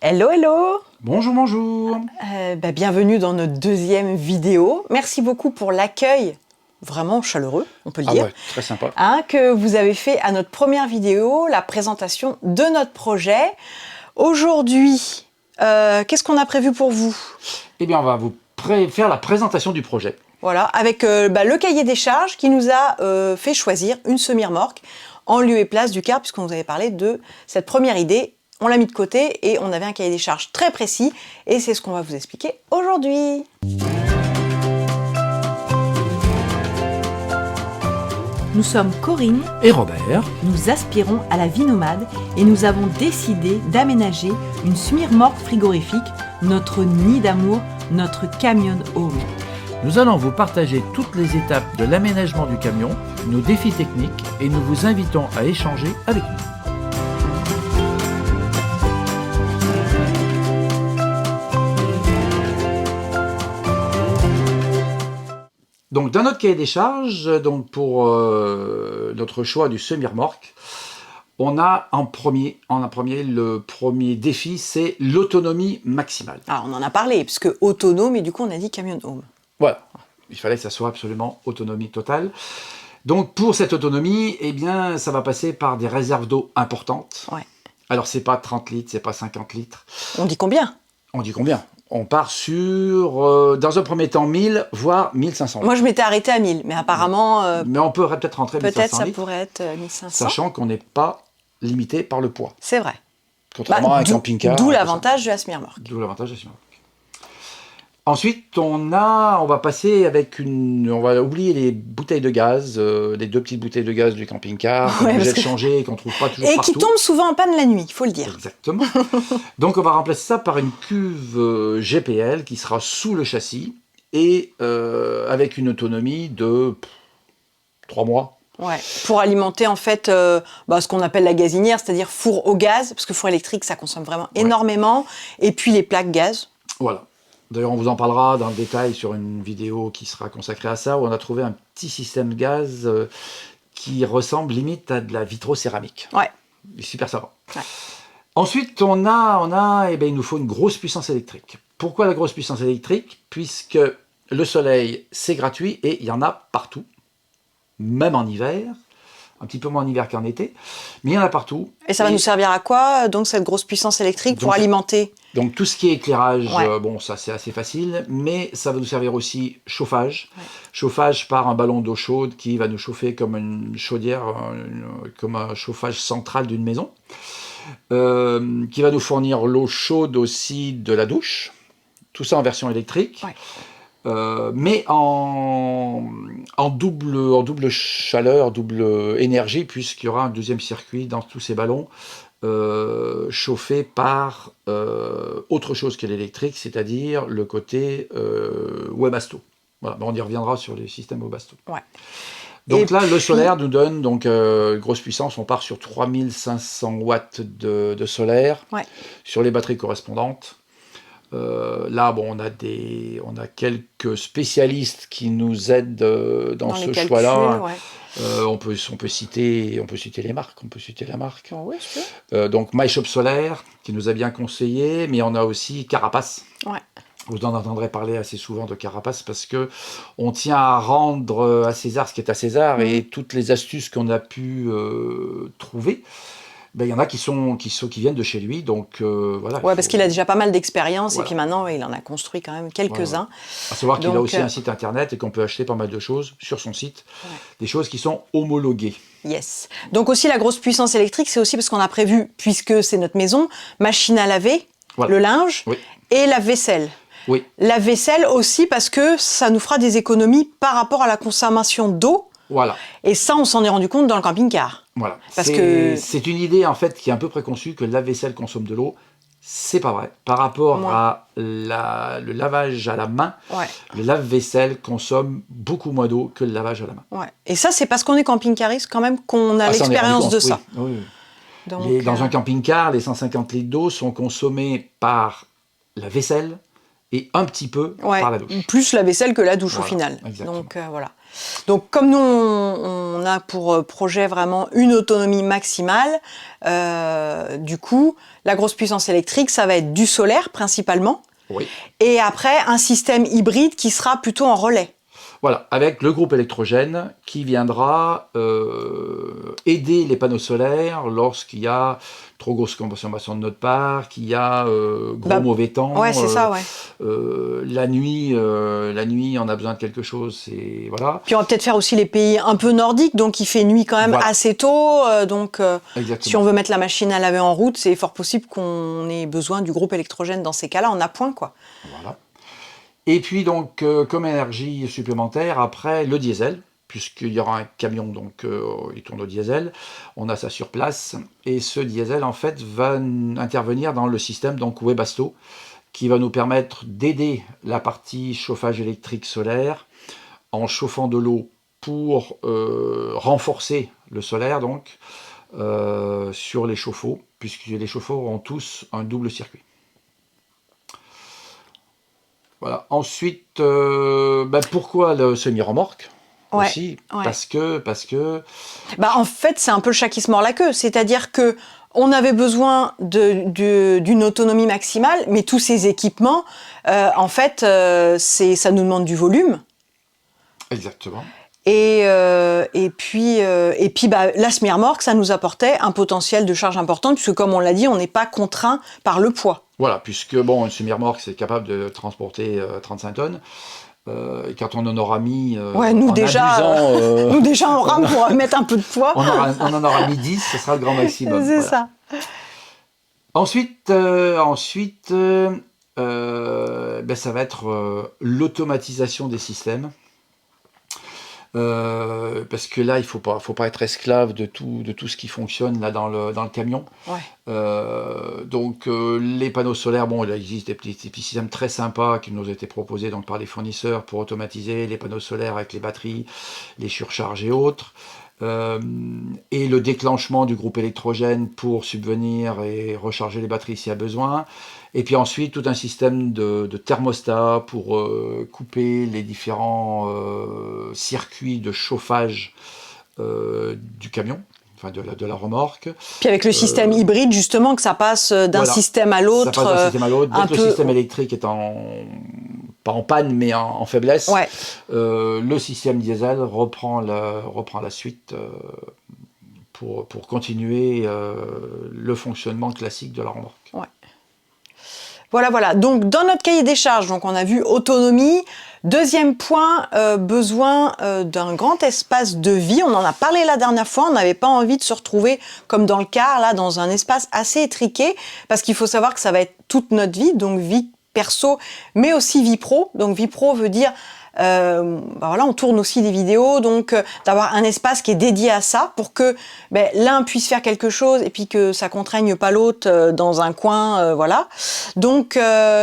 Hello, hello. Bonjour, bonjour. Bienvenue dans notre deuxième vidéo. Merci beaucoup pour l'accueil, vraiment chaleureux, on peut le dire. Ouais, très sympa. Que vous avez fait à notre première vidéo, la présentation de notre projet. Aujourd'hui, qu'est-ce qu'on a prévu pour vous? Eh bien, on va vous faire la présentation du projet. Voilà, avec le cahier des charges qui nous a fait choisir une semi-remorque en lieu et place du car, puisqu'on vous avait parlé de cette première idée. On l'a mis de côté et on avait un cahier des charges très précis et c'est ce qu'on va vous expliquer aujourd'hui. Nous sommes Corinne et Robert. Nous aspirons à la vie nomade et nous avons décidé d'aménager une semi-remorque frigorifique, notre nid d'amour, notre camion home. Nous allons vous partager toutes les étapes de l'aménagement du camion, nos défis techniques et nous vous invitons à échanger avec nous. Donc, dans notre cahier des charges, donc pour notre choix du semi-remorque, on a en premier, le premier défi, c'est l'autonomie maximale. Ah, on en a parlé, parce que autonome, et du coup on a dit camion home. Voilà, il fallait que ça soit absolument autonomie totale. Donc pour cette autonomie, eh bien, ça va passer par des réserves d'eau importantes. Ouais. Alors c'est pas 30 litres, c'est pas 50 litres. On dit combien? On dit combien? On part sur, dans un premier temps, 1000, voire 1500 litres. Moi, je m'étais arrêté à 1000, mais apparemment... mais on peut peut-être rentrer 1500 litres. Peut-être ça pourrait être 1500. Sachant qu'on n'est pas limité par le poids. C'est vrai. Contrairement à un camping-car. D'où l'avantage de la semi-remorque. D'où l'avantage de la semi-remorque. Ensuite, on va passer avec on va oublier les bouteilles de gaz, les deux petites bouteilles de gaz du camping-car, qu'on est obligé de changer et qu'on ne trouve pas toujours partout. Et qui tombent souvent en panne la nuit, il faut le dire. Exactement. Donc, on va remplacer ça par une cuve GPL qui sera sous le châssis et avec une autonomie de 3 mois. Ouais, pour alimenter en fait ce qu'on appelle la gazinière, c'est-à-dire four au gaz, parce que four électrique, ça consomme vraiment énormément, et puis les plaques gaz. Voilà. D'ailleurs, on vous en parlera dans le détail sur une vidéo qui sera consacrée à ça, où on a trouvé un petit système gaz qui ressemble limite à de la vitrocéramique. Ouais. Super sympa. Ouais. Ensuite, il nous faut une grosse puissance électrique. Pourquoi la grosse puissance électrique? Puisque le soleil, c'est gratuit et il y en a partout, même en hiver. Un petit peu moins en hiver qu'en été, mais il y en a partout. Et ça va nous servir à quoi, donc, cette grosse puissance électrique pour alimenter? Donc, tout ce qui est éclairage, ça, c'est assez facile, mais ça va nous servir aussi chauffage. Ouais. Chauffage par un ballon d'eau chaude qui va nous chauffer comme une chaudière, comme un chauffage central d'une maison, qui va nous fournir l'eau chaude aussi de la douche. Tout ça en version électrique. Ouais. Mais en double chaleur, double énergie, puisqu'il y aura un deuxième circuit dans tous ces ballons chauffé par autre chose que l'électrique, c'est-à-dire le côté Webasto. Voilà, on y reviendra sur les systèmes Webasto. Ouais. Donc le solaire nous donne grosse puissance, on part sur 3500 watts de solaire sur les batteries correspondantes. On a quelques spécialistes qui nous aident dans ce choix-là. Ouais. On peut citer les marques. On peut citer la marque. Oh, oui, donc MyShop Solaire qui nous a bien conseillé, mais on a aussi Carapace. Ouais. Vous en entendrez parler assez souvent de Carapace parce que on tient à rendre à César ce qui est à César et toutes les astuces qu'on a pu trouver. Il y en a qui viennent de chez lui, donc voilà. Ouais, parce qu'il a déjà pas mal d'expérience et puis maintenant il en a construit quand même quelques-uns. À savoir qu'il a aussi un site internet et qu'on peut acheter pas mal de choses sur son site, des choses qui sont homologuées. Yes. Donc aussi la grosse puissance électrique, c'est aussi parce qu'on a prévu, puisque c'est notre maison, machine à laver, le linge et la vaisselle. Oui. La vaisselle aussi parce que ça nous fera des économies par rapport à la consommation d'eau. Voilà. Et ça, on s'en est rendu compte dans le camping-car. Voilà. C'est une idée en fait qui est un peu préconçue que la vaisselle consomme de l'eau. C'est pas vrai. Par rapport à le lavage à la main, le lave-vaisselle consomme beaucoup moins d'eau que le lavage à la main. Ouais. Et ça, c'est parce qu'on est camping-cariste quand même qu'on a l'expérience de ça. Oui. Donc, dans un camping-car, les 150 litres d'eau sont consommés par la vaisselle et un petit peu par la douche. Plus la vaisselle que la douche voilà, au final. Exactement. Donc voilà. Donc comme nous on a pour projet vraiment une autonomie maximale, du coup la grosse puissance électrique ça va être du solaire principalement. Oui. Et après un système hybride qui sera plutôt en relais. Voilà, avec le groupe électrogène qui viendra aider les panneaux solaires lorsqu'il y a trop grosse consommation de notre part, qu'il y a mauvais temps. Ouais, c'est ça, ouais. La nuit, on a besoin de quelque chose, et voilà. Puis on va peut-être faire aussi les pays un peu nordiques, donc il fait nuit quand même assez tôt. Donc si on veut mettre la machine à laver en route, c'est fort possible qu'on ait besoin du groupe électrogène dans ces cas-là en appoint, quoi. Voilà. Et puis donc, comme énergie supplémentaire, après le diesel, puisqu'il y aura un camion, donc il tourne au diesel, on a ça sur place, et ce diesel en fait va intervenir dans le système donc Webasto, qui va nous permettre d'aider la partie chauffage électrique solaire en chauffant de l'eau pour renforcer le solaire donc sur les chauffe-eau, puisque les chauffe-eau auront tous un double circuit. Voilà. Ensuite, pourquoi le semi-remorque aussi parce que en fait, c'est un peu le chat qui se mord la queue. C'est-à-dire que on avait besoin d'une autonomie maximale, mais tous ces équipements, en fait, ça nous demande du volume. Exactement. Et puis la semi-remorque, ça nous apportait un potentiel de charge important, puisque comme on l'a dit, on n'est pas contraint par le poids. Voilà, puisque une semi-remorque, c'est capable de transporter 35 tonnes. Et quand on en aura mis nous déjà on rame pour mettre un peu de poids. on en aura mis 10, ce sera le grand maximum. C'est ça. Ensuite ça va être l'automatisation des systèmes. Parce que là, il faut pas être esclave de tout ce qui fonctionne là dans le camion. Ouais. Donc les panneaux solaires, il existe des petits systèmes très sympas qui nous ont été proposés donc par les fournisseurs pour automatiser les panneaux solaires avec les batteries, les surcharges et autres. Et le déclenchement du groupe électrogène pour subvenir et recharger les batteries s'il y a besoin. Et puis ensuite, tout un système de thermostat pour couper les différents circuits de chauffage du camion, enfin de la remorque. Puis avec le système hybride, justement, que ça passe d'un système à l'autre. Ça passe d'un système à l'autre. Dès que le système électrique est pas en panne, mais en faiblesse, le système diesel reprend la suite pour continuer le fonctionnement classique de la remorque. Ouais. Voilà. Donc, dans notre cahier des charges, on a vu autonomie. Deuxième point, besoin d'un grand espace de vie. On en a parlé la dernière fois. On n'avait pas envie de se retrouver comme dans le car, là, dans un espace assez étriqué, parce qu'il faut savoir que ça va être toute notre vie, donc vie perso, mais aussi vie pro. Donc, vie pro veut dire on tourne aussi des vidéos, donc d'avoir un espace qui est dédié à ça pour que l'un puisse faire quelque chose et puis que ça contraigne pas l'autre dans un coin, voilà. Donc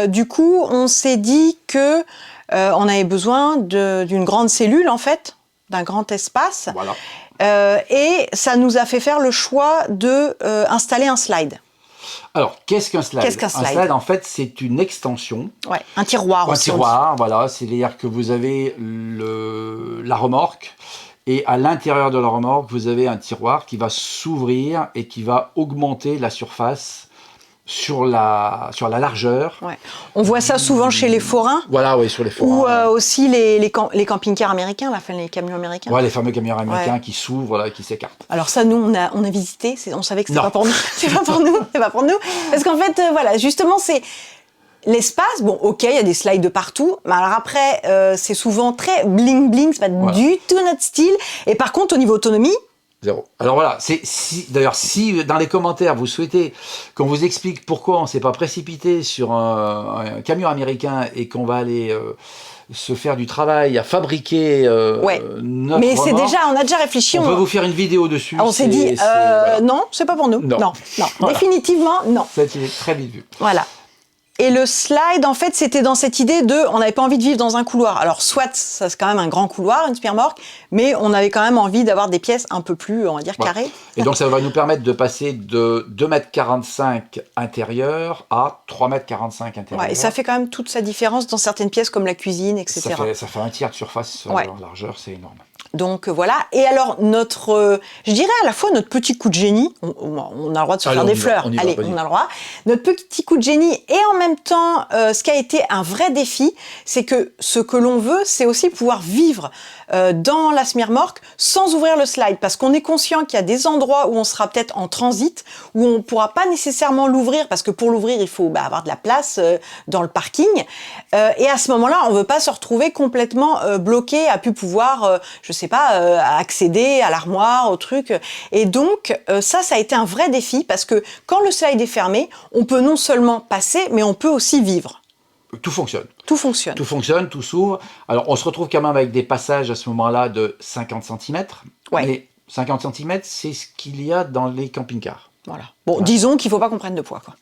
du coup, on s'est dit que on avait besoin d'une grande cellule en fait, d'un grand espace. Voilà. Et ça nous a fait faire le choix de installer un slide. Alors, qu'est-ce qu'un slide ? Un slide, en fait, c'est une extension. Ouais, un tiroir aussi. Un tiroir, voilà. C'est-à-dire que vous avez la remorque et à l'intérieur de la remorque, vous avez un tiroir qui va s'ouvrir et qui va augmenter la surface sur la largeur. Ouais. On voit ça souvent chez les forains. Voilà, oui, sur les forains. Ou aussi les camping-cars américains, les camions américains. Ouais, les fameux camions américains qui s'ouvrent, là, qui s'écartent. Alors ça, nous, on a visité, on savait que c'était pas pour nous. C'est pas pour nous. Parce qu'en fait, justement, c'est l'espace. Bon, ok, il y a des slides de partout. Mais alors après, c'est souvent très bling-bling, c'est pas du tout notre style. Et par contre, au niveau autonomie, zéro. Alors voilà, d'ailleurs, si dans les commentaires vous souhaitez qu'on vous explique pourquoi on ne s'est pas précipité sur un camion américain et qu'on va aller se faire du travail à fabriquer notre mais remorque, on a déjà réfléchi. On va vous faire une vidéo dessus. On s'est dit, non, c'est pas pour nous. Non. Définitivement, non. C'est très vite vu. Voilà. Et le slide, en fait, c'était dans cette idée de, on n'avait pas envie de vivre dans un couloir. Alors, soit ça c'est quand même un grand couloir, une semi-remorque, mais on avait quand même envie d'avoir des pièces un peu plus, on va dire, carrées. Et donc, ça va nous permettre de passer de 2,45 m intérieur à 3,45 m intérieur. Ouais, et ça fait quand même toute sa différence dans certaines pièces comme la cuisine, etc. Ça fait un tiers de surface en largeur, c'est énorme. Donc voilà. Et alors je dirais à la fois notre petit coup de génie. On a le droit de se faire des fleurs. Allez, on a le droit. Notre petit coup de génie et en même temps, ce qui a été un vrai défi, c'est que ce que l'on veut, c'est aussi pouvoir vivre dans la semi-remorque sans ouvrir le slide, parce qu'on est conscient qu'il y a des endroits où on sera peut-être en transit, où on ne pourra pas nécessairement l'ouvrir, parce que pour l'ouvrir, il faut avoir de la place dans le parking. Et à ce moment-là, on ne veut pas se retrouver complètement bloqué, à plus pouvoir, je sais pas, accéder à l'armoire, au truc. Et donc, ça a été un vrai défi, parce que quand le slide est fermé, on peut non seulement passer, mais on peut aussi vivre. Tout fonctionne. Tout fonctionne. Tout fonctionne, tout s'ouvre. Alors, on se retrouve quand même avec des passages à ce moment-là de 50 cm. Ouais. Mais 50 cm, c'est ce qu'il y a dans les camping-cars. Voilà. Bon, disons qu'il ne faut pas qu'on prenne de poids, quoi.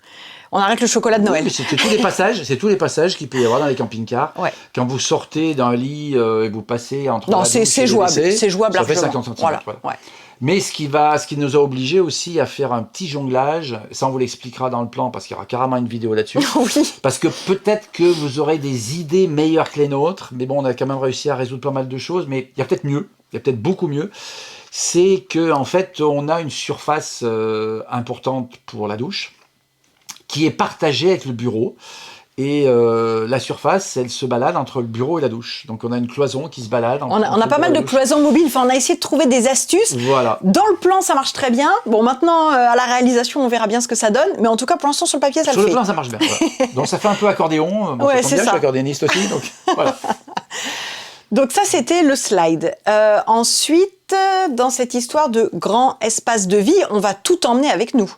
On arrête le chocolat de Noël. Oui, c'est tous les passages qu'il peut y avoir dans les camping-cars. Ouais. Quand vous sortez d'un lit et vous passez entre la douche et c'est jouable. C'est jouable ça fait largement. 50 cm. Voilà. Voilà. Ouais. Mais ce qui nous a obligés aussi à faire un petit jonglage, ça on vous l'expliquera dans le plan parce qu'il y aura carrément une vidéo là-dessus. Oui. Parce que peut-être que vous aurez des idées meilleures que les nôtres, mais bon, on a quand même réussi à résoudre pas mal de choses, mais il y a peut-être mieux, il y a peut-être beaucoup mieux. C'est que en fait, on a une surface importante pour la douche qui est partagée avec le bureau. Et la surface, elle se balade entre le bureau et la douche. Donc on a une cloison qui se balade. On a pas mal de cloisons mobiles. Enfin, on a essayé de trouver des astuces. Voilà. Dans le plan, ça marche très bien. Bon, maintenant, à la réalisation, on verra bien ce que ça donne. Mais en tout cas, pour l'instant, sur le papier, ça le fait. Sur le plan, ça marche bien. Voilà. Donc ça fait un peu accordéon. Bon, ouais, c'est ça. Je suis accordéoniste aussi. Donc voilà. Donc ça, c'était le slide. Ensuite, dans cette histoire de grand espace de vie, on va tout emmener avec nous.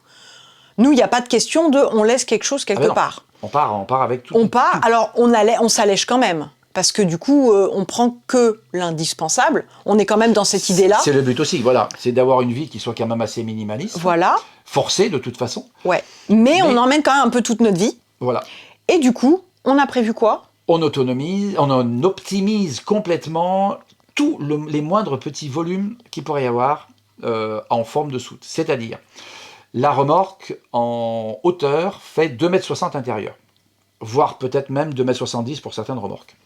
Nous, il n'y a pas de question de on laisse quelque chose quelque part. On part avec tout. On part, alors on s'allège quand même. Parce que du coup, on prend que l'indispensable. On est quand même dans cette idée-là. C'est le but aussi, voilà. C'est d'avoir une vie qui soit quand même assez minimaliste. Voilà. Forcée de toute façon. Ouais. Mais on emmène quand même un peu toute notre vie. Voilà. Et du coup, on a prévu quoi ? On optimise complètement tous les moindres petits volumes qu'il pourrait y avoir en forme de soute. C'est-à-dire, la remorque en hauteur fait 2,60 m intérieur, voire peut-être même 2,70 m pour certaines remorques.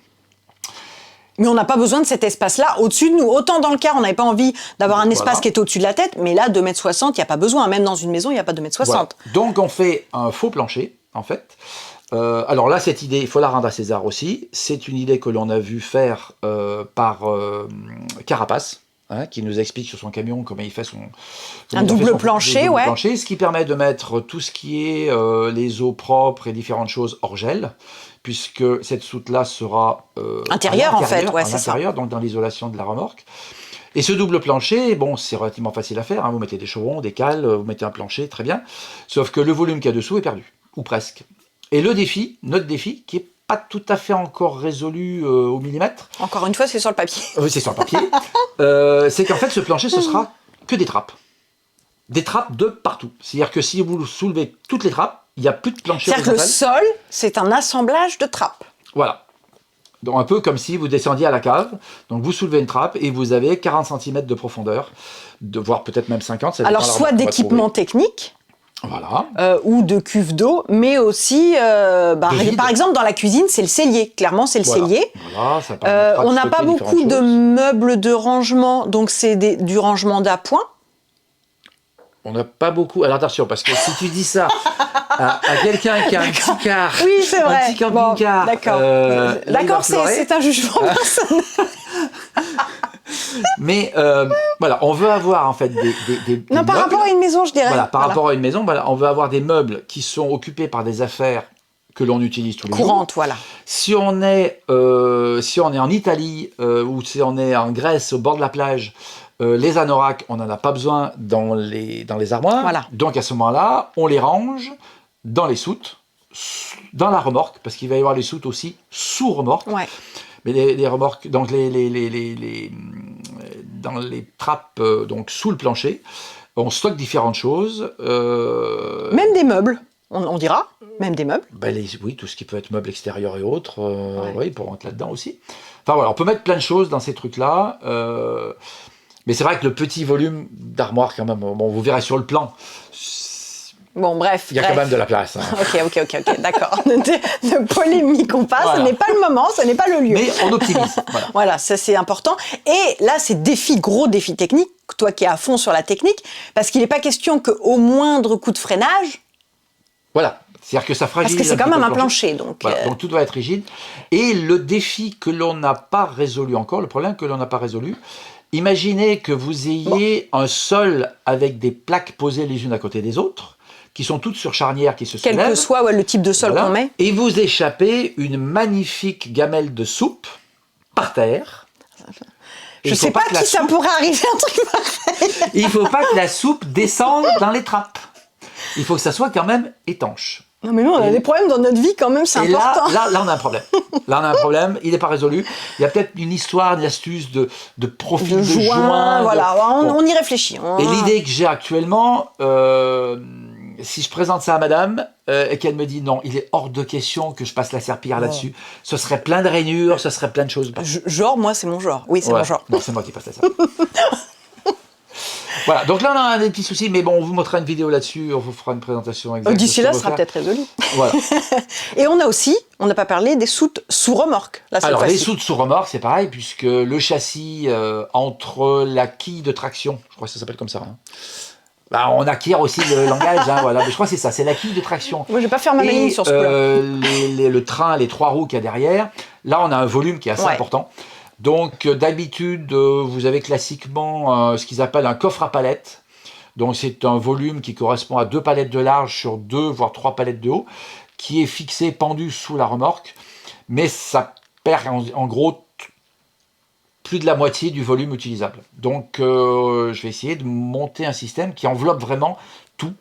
Mais on n'a pas besoin de cet espace-là au-dessus de nous. Autant dans le car, on n'avait pas envie d'avoir un espace qui est au-dessus de la tête, mais là, 2,60 m, il n'y a pas besoin. Même dans une maison, il n'y a pas 2,60 m. Voilà. Donc on fait un faux plancher, en fait. Alors là, cette idée, il faut la rendre à César aussi. C'est une idée que l'on a vu faire par Carapace, qui nous explique sur son camion comment il fait son double plancher, ce qui permet de mettre tout ce qui est les eaux propres et différentes choses hors gel, puisque cette soute-là sera intérieure en fait, à l'intérieur, donc dans l'isolation de la remorque. Et ce double plancher, bon, c'est relativement facile à faire. Vous mettez des chevrons, des cales, vous mettez un plancher, très bien. Sauf que le volume qu'il y a dessous est perdu, ou presque. Et notre défi, qui est pas tout à fait encore résolu au millimètre. Encore une fois, c'est sur le papier. Oui, c'est sur le papier. C'est qu'en fait, ce plancher, ce sera que des trappes. Des trappes de partout. C'est-à-dire que si vous soulevez toutes les trappes, il n'y a plus de plancher. C'est-à-dire que le sol, c'est un assemblage de trappes. Voilà. Donc un peu comme si vous descendiez à la cave. Donc vous soulevez une trappe et vous avez 40 cm de profondeur, voire peut-être même 50. Ça alors soit d'équipement technique. Voilà. Ou de cuve d'eau, mais aussi, par exemple, dans la cuisine, c'est le cellier. Clairement, c'est le cellier. Voilà, ça on n'a pas beaucoup de meubles de rangement, donc c'est du rangement d'appoint. On n'a pas beaucoup. Alors attention, parce que si tu dis ça à quelqu'un qui a un petit car, oui, c'est vrai. Un petit camping-car, d'accord, c'est un jugement personnel. Mais voilà, on veut avoir en fait des non, par rapport à une maison, je dirais. Voilà, par rapport à une maison, voilà, on veut avoir des meubles qui sont occupés par des affaires que l'on utilise tous les jours. Courantes, voilà. Si on est en Italie ou si on est en Grèce, au bord de la plage, les anoraks, on n'en a pas besoin dans les armoires. Voilà. Donc à ce moment-là, on les range dans les soutes, dans la remorque, parce qu'il va y avoir les soutes aussi sous remorque. Ouais. Mais les remorques, donc dans les trappes, donc sous le plancher, on stocke différentes choses. Même des meubles. on dira, même des meubles. Ben oui, tout ce qui peut être meubles extérieurs et autres, oui, pour rentrer là-dedans aussi. Enfin voilà, on peut mettre plein de choses dans ces trucs-là. Mais c'est vrai que le petit volume d'armoire, quand même, bon, vous verrez sur le plan. Bon, bref. Il y a quand même de la place. Hein. Ok, d'accord. De polémique, on passe. Voilà. Ce n'est pas le moment, ce n'est pas le lieu. Mais on optimise. Voilà, ça c'est important. Et là, c'est gros défi technique, toi qui es à fond sur la technique, parce qu'il n'est pas question qu'au moindre coup de freinage. Voilà. C'est-à-dire que ça fragilise. Parce que c'est quand même un plancher. Donc, voilà. Donc tout doit être rigide. Et le défi que l'on n'a pas résolu encore, le problème que l'on n'a pas résolu, imaginez que vous ayez un sol avec des plaques posées les unes à côté des autres, qui sont toutes sur charnière, qui se soulèvent. Quel que soit le type de sol qu'on met. Et vous échappez une magnifique gamelle de soupe par terre. Je ne sais pas qui ça pourrait arriver un truc pareil. Il ne faut pas que la soupe descende dans les trappes. Il faut que ça soit quand même étanche. Non mais nous, on a des problèmes dans notre vie quand même, c'est important. Là, on a un problème. Là, on a un problème, il n'est pas résolu. Il y a peut-être une histoire, une astuce de profil de joint. Voilà, on y réfléchit. Et l'idée que j'ai actuellement, si je présente ça à madame et qu'elle me dit non, il est hors de question que je passe la serpillière là-dessus, ce serait plein de rainures, ce serait plein de choses. Genre, moi, c'est mon genre. Oui, c'est mon genre. Non, c'est moi qui passe la serpillière. Voilà, donc là on a des petits soucis, mais bon, on vous montrera une vidéo là-dessus, on vous fera une présentation exacte. D'ici là, ce sera peut-être résolu. Voilà. Et on a aussi, on n'a pas parlé des soutes sous remorque. Là, alors les soutes sous remorque, c'est pareil, puisque le châssis entre la quille de traction, je crois que ça s'appelle comme ça, hein. Bah, on acquiert aussi le langage, hein, voilà. Mais je crois que c'est ça, c'est la quille de traction. Moi, je vais pas faire ma maline sur ce coup-là. Le train, les 3 roues qu'il y a derrière, là on a un volume qui est assez important. Donc d'habitude, vous avez classiquement ce qu'ils appellent un coffre à palettes. Donc c'est un volume qui correspond à 2 palettes de large sur 2 voire 3 palettes de haut, qui est fixé, pendu sous la remorque, mais ça perd en gros plus de la moitié du volume utilisable. Donc je vais essayer de monter un système qui enveloppe vraiment tout,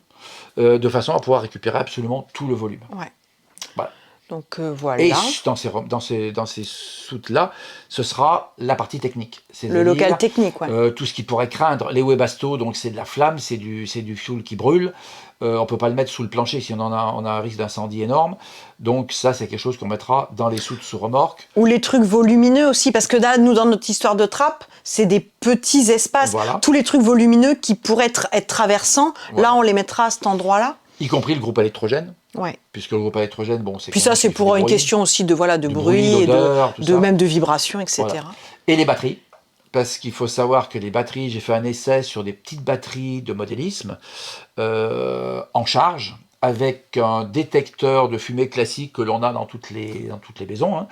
de façon à pouvoir récupérer absolument tout le volume. Ouais. Voilà. Donc voilà. Et dans ces soutes-là, ce sera la partie technique. Le local technique, ouais. Tout ce qui pourrait craindre. Les webastos, donc c'est de la flamme, c'est du fioul qui brûle. On ne peut pas le mettre sous le plancher, si on a un risque d'incendie énorme. Donc ça, c'est quelque chose qu'on mettra dans les soutes sous remorque. Ou les trucs volumineux aussi, parce que là, nous, dans notre histoire de trappe, c'est des petits espaces. Voilà. Tous les trucs volumineux qui pourraient être traversants, là, on les mettra à cet endroit-là. Y compris le groupe électrogène. Ouais. Puisque le groupe électrogène, bon, c'est... Puis ça, c'est pour une question aussi de bruit, et même de vibration, etc. Voilà. Et les batteries. Parce qu'il faut savoir que les batteries, j'ai fait un essai sur des petites batteries de modélisme en charge, avec un détecteur de fumée classique que l'on a dans toutes les maisons. Hein.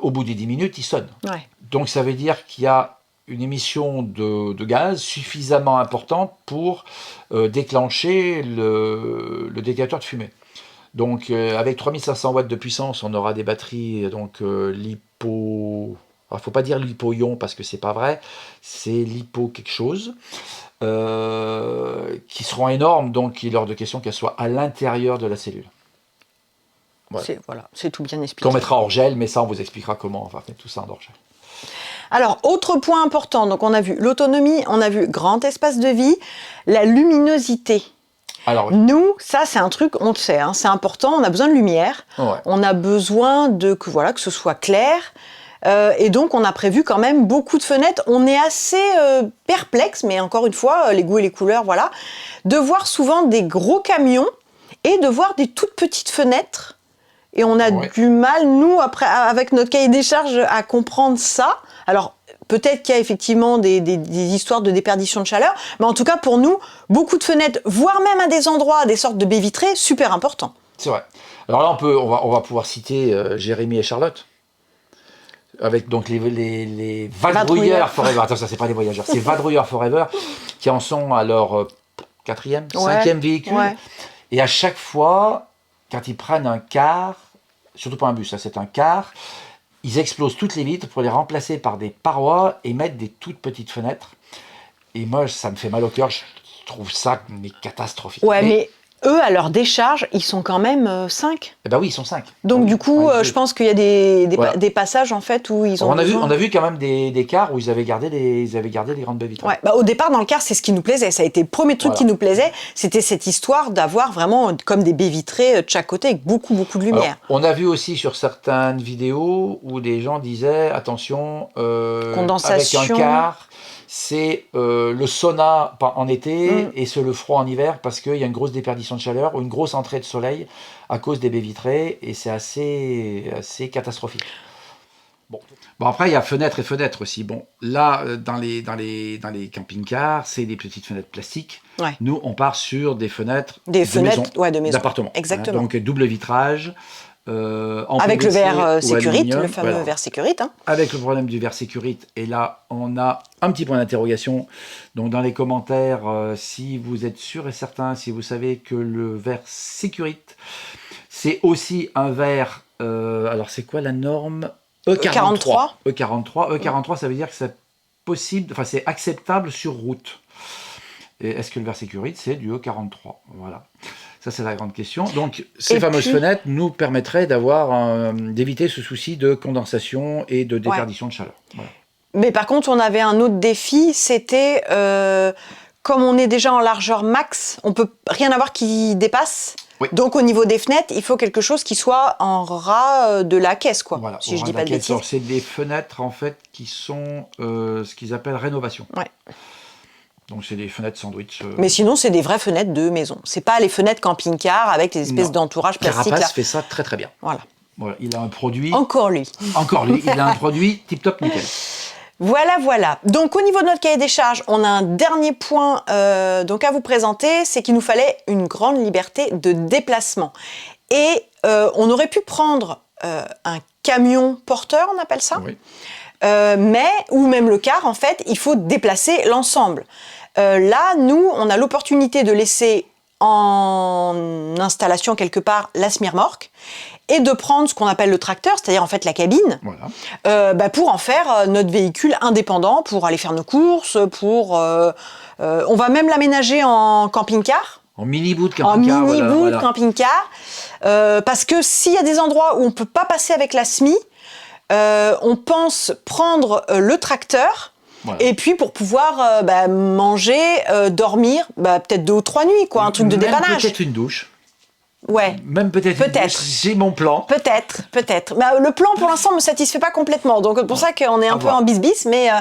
Au bout des 10 minutes, il sonne. Ouais. Donc ça veut dire qu'il y a une émission de gaz suffisamment importante pour déclencher le détecteur de fumée. Donc avec 3500 watts de puissance, on aura des batteries lipo... Alors, il ne faut pas dire lipo-ion parce que c'est pas vrai, c'est lipo quelque chose, qui seront énormes, donc il est hors de question qu'elles soient à l'intérieur de la cellule. Voilà. C'est tout bien expliqué. Qu'on mettra hors gel, mais ça on vous expliquera comment on va mettre tout ça en hors gel. Alors, autre point important, donc on a vu l'autonomie, on a vu grand espace de vie, la luminosité. Alors, nous, ça c'est un truc, on le sait, hein, c'est important, on a besoin de lumière, on a besoin que ce soit clair. Et donc, on a prévu quand même beaucoup de fenêtres. On est assez perplexe, mais encore une fois, les goûts et les couleurs, voilà, de voir souvent des gros camions et de voir des toutes petites fenêtres. Et on a du mal, nous, après, avec notre cahier des charges, à comprendre ça. Alors, peut-être qu'il y a effectivement des histoires de déperdition de chaleur, mais en tout cas, pour nous, beaucoup de fenêtres, voire même à des endroits, des sortes de baies vitrées, super important. C'est vrai. Alors là, on va pouvoir citer Jérémy et Charlotte. Avec donc les vadrouilleurs Forever. Attends, ça c'est pas les voyageurs, c'est vadrouilleurs Forever qui en sont à leur 4e, 5e véhicule. Ouais. Et à chaque fois, quand ils prennent un car, surtout pas un bus, ça c'est un car, ils explosent toutes les vitres pour les remplacer par des parois et mettre des toutes petites fenêtres. Et moi, ça me fait mal au cœur, je trouve ça mais catastrophique. Ouais, mais eux, à leur décharge, ils sont quand même 5. Eh ben oui, ils sont 5. Donc du coup, je pense qu'il y a des passages en fait où ils ont on a vu quand même des cars où ils avaient gardé les grandes baies vitrées. Ouais, au départ, dans le car, c'est ce qui nous plaisait. Ça a été le premier truc qui nous plaisait. C'était cette histoire d'avoir vraiment comme des baies vitrées de chaque côté avec beaucoup, beaucoup de lumière. Alors, on a vu aussi sur certaines vidéos où des gens disaient, attention, condensation. avec un car, c'est le sauna en été et c'est le froid en hiver parce qu'il y a une grosse déperdition de chaleur ou une grosse entrée de soleil à cause des baies vitrées et c'est assez catastrophique. Bon, après, il y a fenêtres et fenêtres aussi. Bon, là, dans les camping-cars, c'est des petites fenêtres plastiques. Ouais. Nous, on part sur des fenêtres de maison. D'appartement. Exactement. Donc, double vitrage. Avec le verre sécurite, le fameux verre sécurite. Hein. Avec le problème du verre sécurite. Et là, on a un petit point d'interrogation. Donc, dans les commentaires, si vous êtes sûr et certain, si vous savez que le verre sécurite, c'est aussi un verre... alors, c'est quoi la norme E43. E43, ça veut dire que c'est possible, enfin, c'est acceptable sur route. Et est-ce que le verre sécurite, c'est du E43 ? Voilà. Ça, c'est la grande question. Donc, ces fameuses fenêtres nous permettraient d'éviter ce souci de condensation et de déperdition de chaleur. Voilà. Mais par contre, on avait un autre défi, c'était, comme on est déjà en largeur max, on peut rien avoir qui dépasse. Oui. Donc, au niveau des fenêtres, il faut quelque chose qui soit en ras de la caisse, quoi. Voilà, si je dis pas de bêtises. C'est des fenêtres, en fait, qui sont ce qu'ils appellent rénovation. Ouais. Donc, c'est des fenêtres sandwich. Mais sinon, c'est des vraies fenêtres de maison. C'est pas les fenêtres camping-car avec les espèces d'entourage plastique. Carapace fait ça très, très bien. Voilà. Il a un produit... Encore lui, il a un produit tip-top nickel. Voilà. Donc, au niveau de notre cahier des charges, on a un dernier point donc à vous présenter, c'est qu'il nous fallait une grande liberté de déplacement. Et on aurait pu prendre un camion porteur, on appelle ça, oui. Ou même le car, en fait, il faut déplacer l'ensemble. Là, nous, on a l'opportunité de laisser en installation quelque part la semi-remorque et de prendre ce qu'on appelle le tracteur, c'est-à-dire en fait la cabine, voilà. Pour en faire notre véhicule indépendant, pour aller faire nos courses, on va même l'aménager en camping-car. En mini-bout de camping-car. De camping-car, parce que s'il y a des endroits où on ne peut pas passer avec la SMI, on pense prendre le tracteur. Voilà. Et puis pour pouvoir manger, dormir, peut-être 2 ou 3 nuits, quoi, un truc de dépannage. Peut-être une douche. Ouais. Même peut-être une douche. J'ai mon plan. Peut-être. Le plan pour l'instant me satisfait pas complètement, donc c'est pour ça qu'on est un peu en bis-bis, mais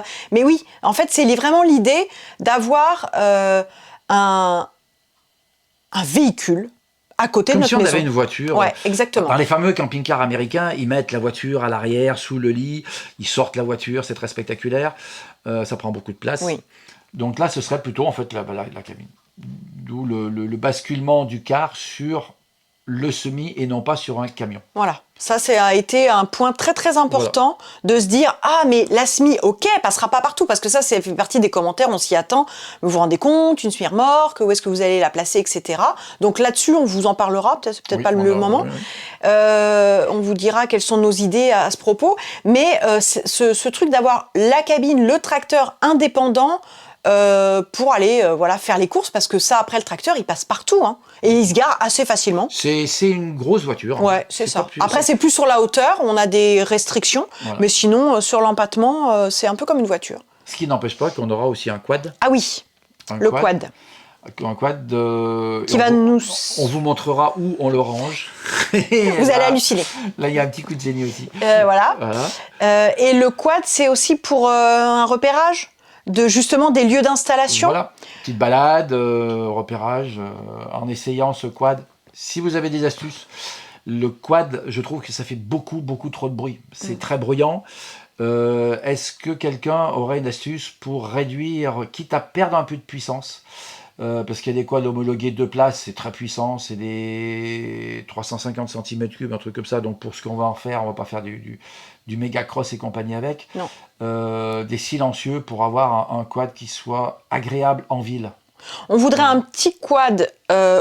oui, en fait c'est vraiment l'idée d'avoir un véhicule à côté de notre maison. Comme si on avait une voiture. Ouais, exactement. Dans les fameux camping-cars américains, ils mettent la voiture à l'arrière, sous le lit, ils sortent la voiture, c'est très spectaculaire, ça prend beaucoup de place. Oui. Donc là, ce serait plutôt en fait la cabine. D'où le basculement du car sur le semi et non pas sur un camion. Voilà, ça a été un point très très important de se dire mais la SMI, ok, passera pas partout, parce que ça fait partie des commentaires, on s'y attend, vous vous rendez compte, une semi-remorque, où est-ce que vous allez la placer, etc. Donc là-dessus, on vous en parlera, c'est peut-être pas le moment. On vous dira quelles sont nos idées à ce propos, mais ce truc d'avoir la cabine, le tracteur indépendant, pour aller faire les courses, parce que ça, après le tracteur, il passe partout, hein, et il se gare assez facilement. C'est une grosse voiture. Ouais, c'est ça. Après, c'est plus sur la hauteur, on a des restrictions, mais sinon, sur l'empattement, c'est un peu comme une voiture. Ce qui n'empêche pas qu'on aura aussi un quad. Ah oui, le quad. Un quad on vous montrera où on le range. Vous allez halluciner. Là, il y a un petit coup de génie aussi. Voilà. Et le quad, c'est aussi pour un repérage justement des lieux d'installation. Voilà, petite balade, repérage, en essayant ce quad. Si vous avez des astuces, le quad, je trouve que ça fait beaucoup trop de bruit. C'est très bruyant. Est-ce que quelqu'un aurait une astuce pour réduire, quitte à perdre un peu de puissance, parce qu'il y a des quads homologués 2 places, c'est très puissant, c'est des 350 cm3, un truc comme ça. Donc pour ce qu'on va en faire, on va pas faire du méga cross et compagnie avec. Non. Des silencieux pour avoir un quad qui soit agréable en ville. On voudrait un petit quad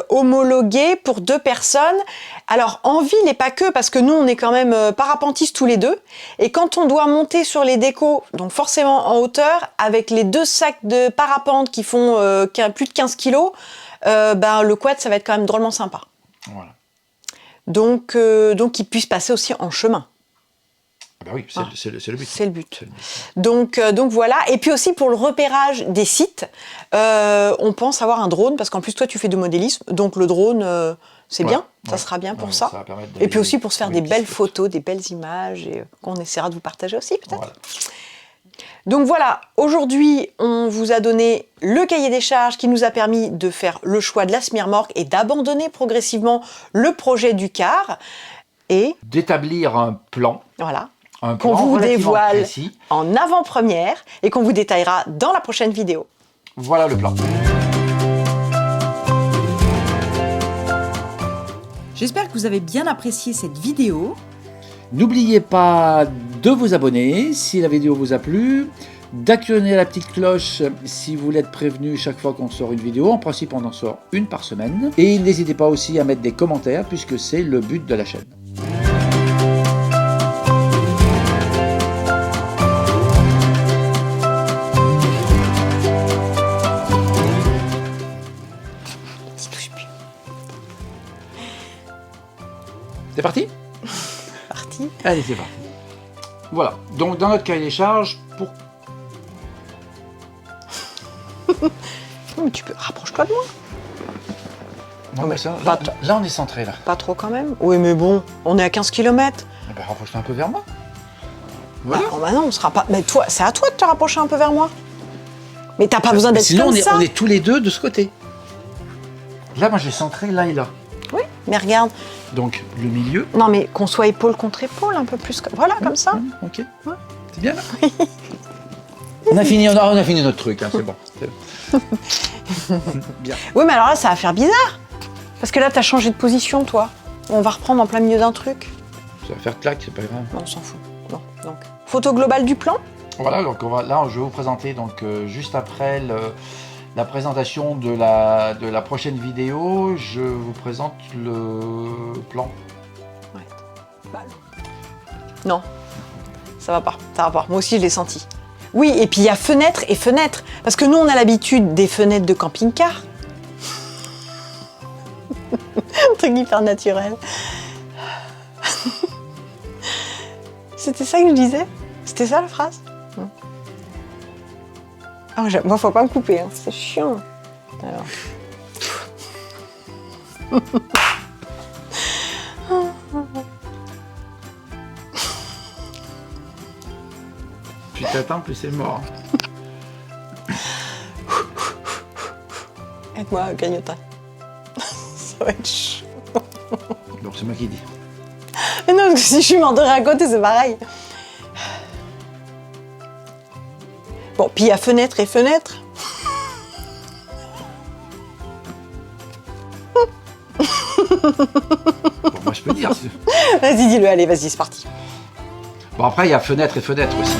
homologué pour 2 personnes. Alors, en ville et pas que, parce que nous, on est quand même parapentistes tous les deux. Et quand on doit monter sur les décos, donc forcément en hauteur, avec les 2 sacs de parapente qui font plus de 15 kilos, le quad, ça va être quand même drôlement sympa. Voilà. Donc qu'ils puissent passer aussi en chemin. Ah bah oui, c'est le but. C'est le but. Donc voilà. Et puis aussi pour le repérage des sites, on pense avoir un drone, parce qu'en plus toi tu fais du modélisme, donc le drone c'est bien, ça sera bien pour ça. Ça va permettre Et puis aussi pour se faire des belles photos, des belles images, et qu'on essaiera de vous partager aussi peut-être. Voilà. Donc voilà, aujourd'hui on vous a donné le cahier des charges qui nous a permis de faire le choix de la semi-remorque et d'abandonner progressivement le projet du car. Et d'établir un plan. Voilà. Un Qu'on plan vous relativement dévoile précis. en avant-première et qu'on vous détaillera dans la prochaine vidéo. Voilà le plan. J'espère que vous avez bien apprécié cette vidéo. N'oubliez pas de vous abonner si la vidéo vous a plu, d'actionner la petite cloche si vous voulez être prévenu chaque fois qu'on sort une vidéo. En principe, on en sort une par semaine. Et n'hésitez pas aussi à mettre des commentaires puisque c'est le but de la chaîne. C'est parti ? Parti. Allez, c'est parti. Voilà. Donc, dans notre cahier des charges, pour... Non, mais tu peux... Rapproche-toi de moi. Non, mais ça, pas là, on est centré, là. Pas trop quand même. Oui, mais bon, on est à 15 km. Eh ben, rapproche-toi un peu vers moi. Voilà. Bah non, on sera pas... Mais toi, c'est à toi de te rapprocher un peu vers moi. Mais t'as pas besoin d'être Sinon, comme ça. on est tous les deux de ce côté. Là, moi, j'ai centré là et là. Oui, mais regarde. Donc, le milieu. Non, mais qu'on soit épaule contre épaule, un peu plus... Voilà, comme ça. Ok. Ouais. C'est bien, là. On a fini notre truc, hein, c'est bon. Bien. Oui, mais alors là, ça va faire bizarre. Parce que là, t'as changé de position, toi. On va reprendre en plein milieu d'un truc. Ça va faire clac, c'est pas grave. Non, on s'en fout. Non, donc. Photo globale du plan. Voilà, donc là, je vais vous présenter, donc, juste après la présentation de la prochaine vidéo, je vous présente le plan. Ouais. Bah, non, ça va pas, ça va pas. Moi aussi, je l'ai senti. Oui, et puis il y a fenêtre et fenêtre. Parce que nous, on a l'habitude des fenêtres de camping-car. Un truc hyper naturel. C'était ça que je disais? C'était ça la phrase? Oh, moi, faut pas me couper, hein. C'est chiant. Alors. Plus t'attends, plus c'est mort. Aide-moi, Gagnotin. Ça va être chaud. Donc c'est moi qui dis. Mais non, parce que si je suis mordue à côté, c'est pareil. Bon, puis il y a fenêtre et fenêtre. Bon, moi je peux dire. Vas-y, dis-le, allez, vas-y, c'est parti. Bon, après il y a fenêtre et fenêtre aussi.